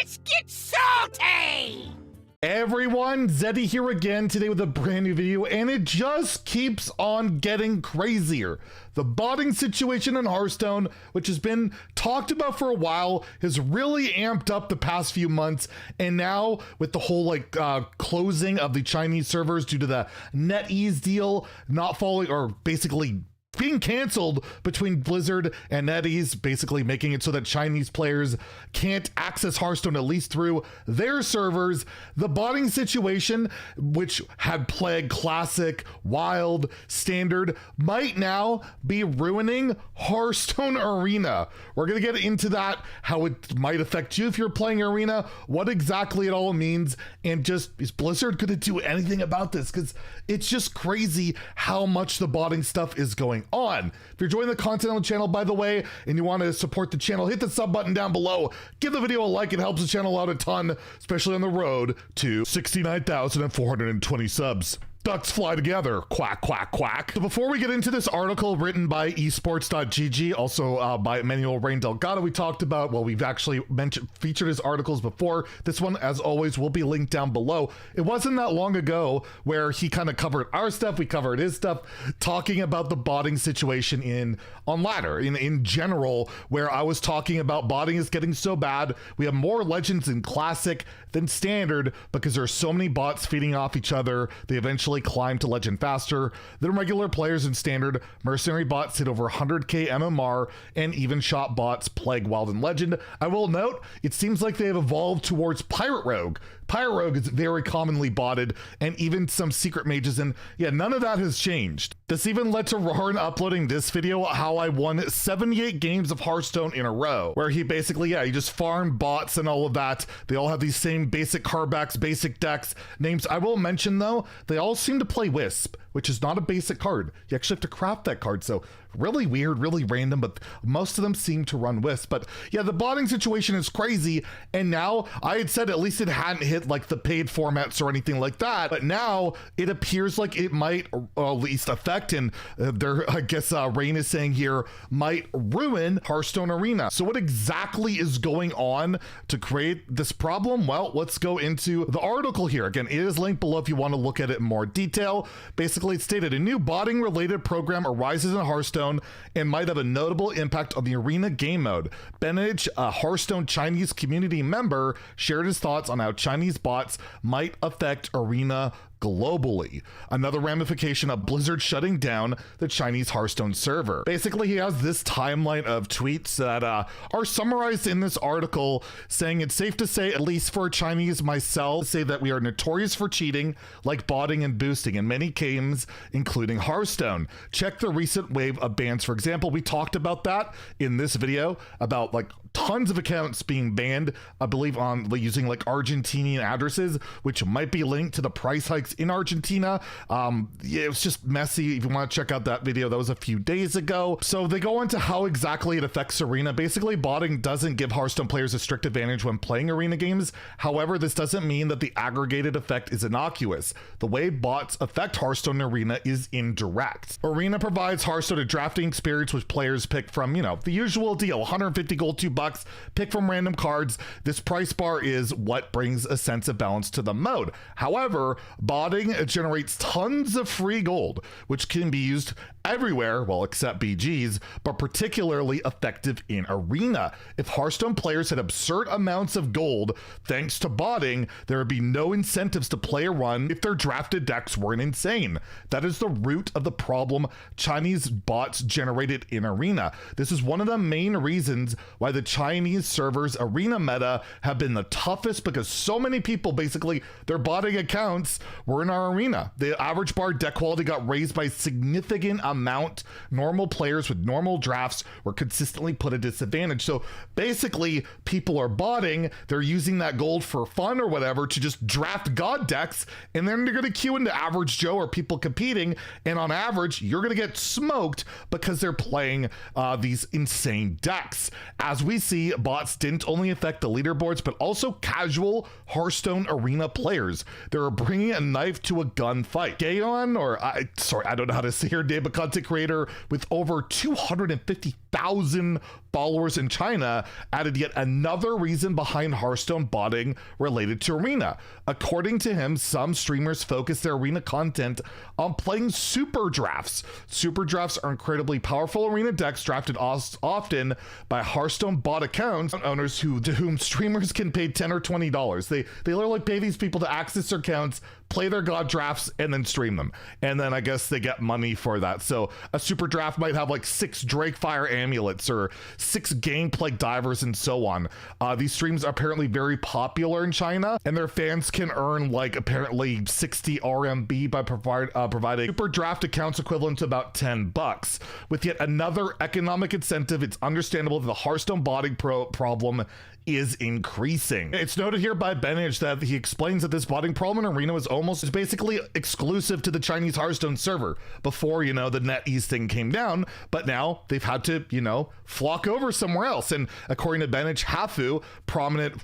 Let's get salty! Everyone, Zeddy here again today with a brand new video, and it just keeps on getting crazier. The botting situation in Hearthstone, which has been talked about for a while, has really amped up the past few months, and now with the whole closing of the Chinese servers due to the NetEase deal not following, or basically being canceled between Blizzard and NetEase, basically making it so that Chinese players can't access Hearthstone at least through their servers. The botting situation, which had plagued Classic, Wild, Standard, might now be ruining Hearthstone Arena. We're going to get into that, how it might affect you if you're playing Arena, what exactly it all means, and just is Blizzard going to do anything about this? Because it's just crazy how much the botting stuff is going on. If you're enjoying the content on the channel, by the way, and you want to support the channel, hit the sub button down below. Give the video a like. It helps the channel out a ton, especially on the road to 69,420 subs. Ducks fly together. Quack, quack, quack. So before we get into this article written by esports.gg, also by Manuel Rain Delgado, we talked about, well, we've actually featured his articles before. This one, as always, will be linked down below. It wasn't that long ago where he kind of covered our stuff, we covered his stuff, talking about the botting situation on ladder in general, where I was talking about botting is getting so bad. We have more legends in Classic than Standard because there are so many bots feeding off each other. They eventually climb to legend faster than regular players in Standard. Mercenary bots hit over 100k MMR, and even shot bots plague Wild and Legend. I will note, it seems like they have evolved towards Pirate Rogue. Pirate Rogue is very commonly botted, and even some secret mages, and yeah, none of that has changed. This even led to Rohan uploading this video, how I won 78 games of Hearthstone in a row, where he basically, he just farmed bots and all of that. They all have these same basic cardbacks, basic decks, names. I will mention though, they all seem to play Wisp, which is not a basic card. You actually have to craft that card, so really weird, really random, but most of them seem to run Wisp. But yeah, the botting situation is crazy, and now I had said at least it hadn't hit like the paid formats or anything like that, but now it appears like it might at least affect, and I guess Rain is saying here, might ruin Hearthstone Arena. So what exactly is going on to create this problem? Well, let's go into the article here. Again, it is linked below if you want to look at it in more detail. Basically, it stated a new botting related program arises in Hearthstone and might have a notable impact on the Arena game mode. Benage, a Hearthstone Chinese community member, shared his thoughts on how Chinese bots might affect Arena globally. Another ramification of Blizzard shutting down the Chinese Hearthstone server. Basically, he has this timeline of tweets that are summarized in this article, saying it's safe to say, at least for Chinese myself, say that we are notorious for cheating, like botting and boosting in many games, including Hearthstone. Check the recent wave of bans. For example, we talked about that in this video, about like tons of accounts being banned, I believe on using like Argentinian addresses, which might be linked to the price hikes in Argentina. Yeah, it was just messy. If you want to check out that video, that was a few days ago. So they go into how exactly it affects Arena. Basically, botting doesn't give Hearthstone players a strict advantage when playing Arena games. However, this doesn't mean that the aggregated effect is innocuous. The way bots affect Hearthstone Arena is indirect. Arena provides Hearthstone a drafting experience which players pick from, the usual deal, 150 gold, $2, pick from random cards. This price bar is what brings a sense of balance to the mode. However, botting generates tons of free gold, which can be used everywhere, well, except BGs, but particularly effective in Arena. If Hearthstone players had absurd amounts of gold thanks to botting, there would be no incentives to play a run if their drafted decks weren't insane. That is the root of the problem Chinese bots generated in Arena. This is one of the main reasons why the Chinese servers Arena meta have been the toughest, because so many people, basically their botting accounts were in our Arena. The average bar deck quality got raised by significant amount. Normal players with normal drafts were consistently put at disadvantage. So basically, people are botting, they're using that gold for fun or whatever to just draft god decks, and then they're going to queue into average Joe or people competing, and on average, you're going to get smoked because they're playing these insane decks. As we see, bots didn't only affect the leaderboards, but also casual Hearthstone arena players. They were bringing a knife to a gunfight. Gaon, I don't know how to say her name, a content creator with over 250,000 followers in China, added yet another reason behind Hearthstone botting related to arena. According to him, some streamers focus their arena content on playing super drafts. Super drafts are incredibly powerful arena decks drafted often by Hearthstone bot accounts owners to whom streamers can pay $10 or $20. They literally pay these people to access their accounts, play their god drafts, and then stream them. And then I guess they get money for that. So a super draft might have like 6 Drakefire amulets or 6 gameplay divers and so on. These streams are apparently very popular in China, and their fans can earn like apparently 60 RMB by providing super draft accounts equivalent to about $10. With yet another economic incentive, it's understandable that the Hearthstone botting problem is increasing. It's noted here by Benage that he explains that this botting problem in Arena is basically exclusive to the Chinese Hearthstone server before, the NetEase thing came down, but now they've had to, flock over somewhere else. And according to Benage, Hafu,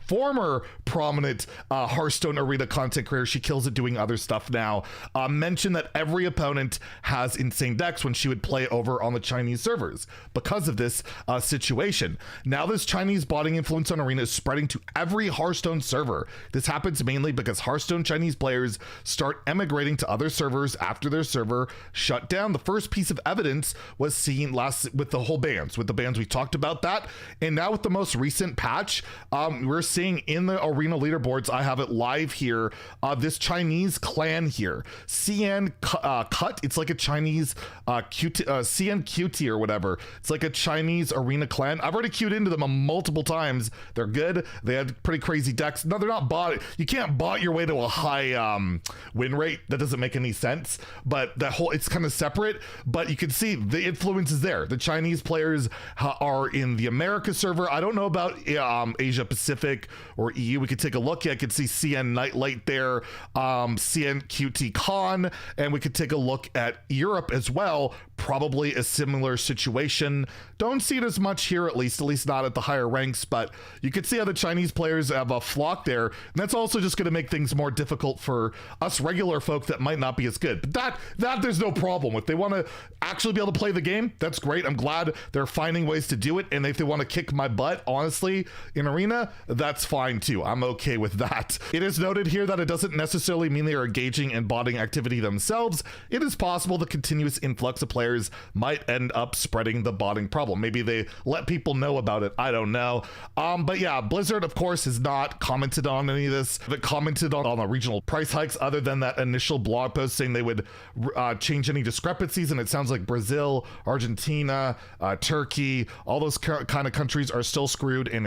former prominent Hearthstone Arena content creator, she kills it doing other stuff now, mentioned that every opponent has insane decks when she would play over on the Chinese servers because of this situation. Now this Chinese botting influence on Arena is spreading to every Hearthstone server. This happens mainly because Hearthstone Chinese players start emigrating to other servers after their server shut down. The first piece of evidence was seen with the bans we talked about that, and now with the most recent patch, we're seeing in the arena leaderboards, I have it live here, this Chinese clan here, CN Cut. It's like a Chinese CNQT or whatever. It's like a Chinese arena clan. I've already queued into them multiple times. They're good. They had pretty crazy decks. No, they're not bot. You can't bot your way to a high win rate. That doesn't make any sense. But it's kind of separate. But you can see the influence is there. The Chinese players are in the America server. I don't know about Asia Pacific or EU. We could take a look. Yeah, I could see CN Nightlight there, CN QT Con, and we could take a look at Europe as well. Probably a similar situation. Don't see it as much here, at least not at the higher ranks, but you could see how the Chinese players have a flock there, and that's also just going to make things more difficult for us regular folk that might not be as good. But that there's no problem with. They want to actually be able to play the game. That's great. I'm glad they're finding ways to do it, and if they want to kick my butt, honestly, in Arena, that's fine too. I'm okay with that. It is noted here that it doesn't necessarily mean they are engaging in botting activity themselves. It is possible the continuous influx of players might end up spreading the botting problem. Maybe they let people know about it. I don't know. But yeah, Blizzard, of course, has not commented on any of this. They commented on the regional price hikes other than that initial blog post saying they would change any discrepancies. And it sounds like Brazil, Argentina, Turkey, all those kind of countries are still screwed. And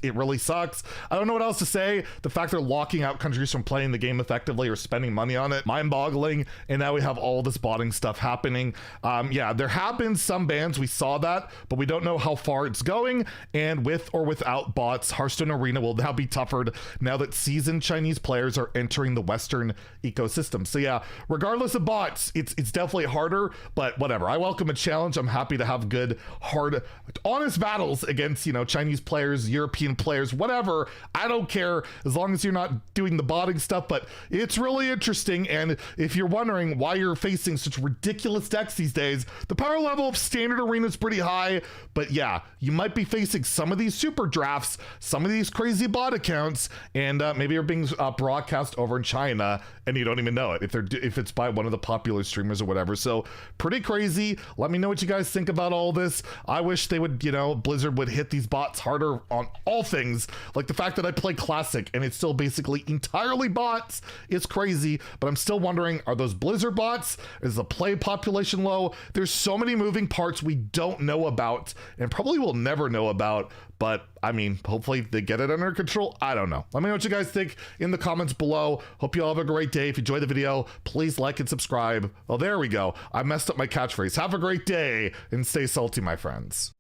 it really sucks. I don't know what else to say. The fact they're locking out countries from playing the game effectively or spending money on it, mind-boggling. And now we have all this botting stuff happening. Yeah, there have been some bans. We saw that, but we don't know how far it's going. And with or without bots, Hearthstone Arena will now be toughered now that seasoned Chinese players are entering the Western ecosystem. So yeah, regardless of bots, it's definitely harder, but whatever. I welcome a challenge. I'm happy to have good, hard, honest battles against, Chinese players, European players, whatever. I don't care as long as you're not doing the botting stuff, but it's really interesting. And if you're wondering why you're facing such ridiculous decks these days, the power level of standard arena is pretty high, but yeah, you might be facing some of these super drafts, some of these crazy bot accounts, and maybe you're being broadcast over in China and you don't even know it if it's by one of the popular streamers or whatever. So pretty crazy. Let me know what you guys think about all this. I wish they would, Blizzard would hit these bots harder on all things. Like the fact that I play Classic and it's still basically entirely bots is crazy, but I'm still wondering, are those Blizzard bots? Is the play population low? There's so many moving parts we don't know about and probably will never know about, but I mean, hopefully they get it under control. I don't know. Let me know what you guys think in the comments below. Hope you all have a great day. If you enjoyed the video, please like and subscribe. Oh, there we go. I messed up my catchphrase. Have a great day and stay salty, my friends.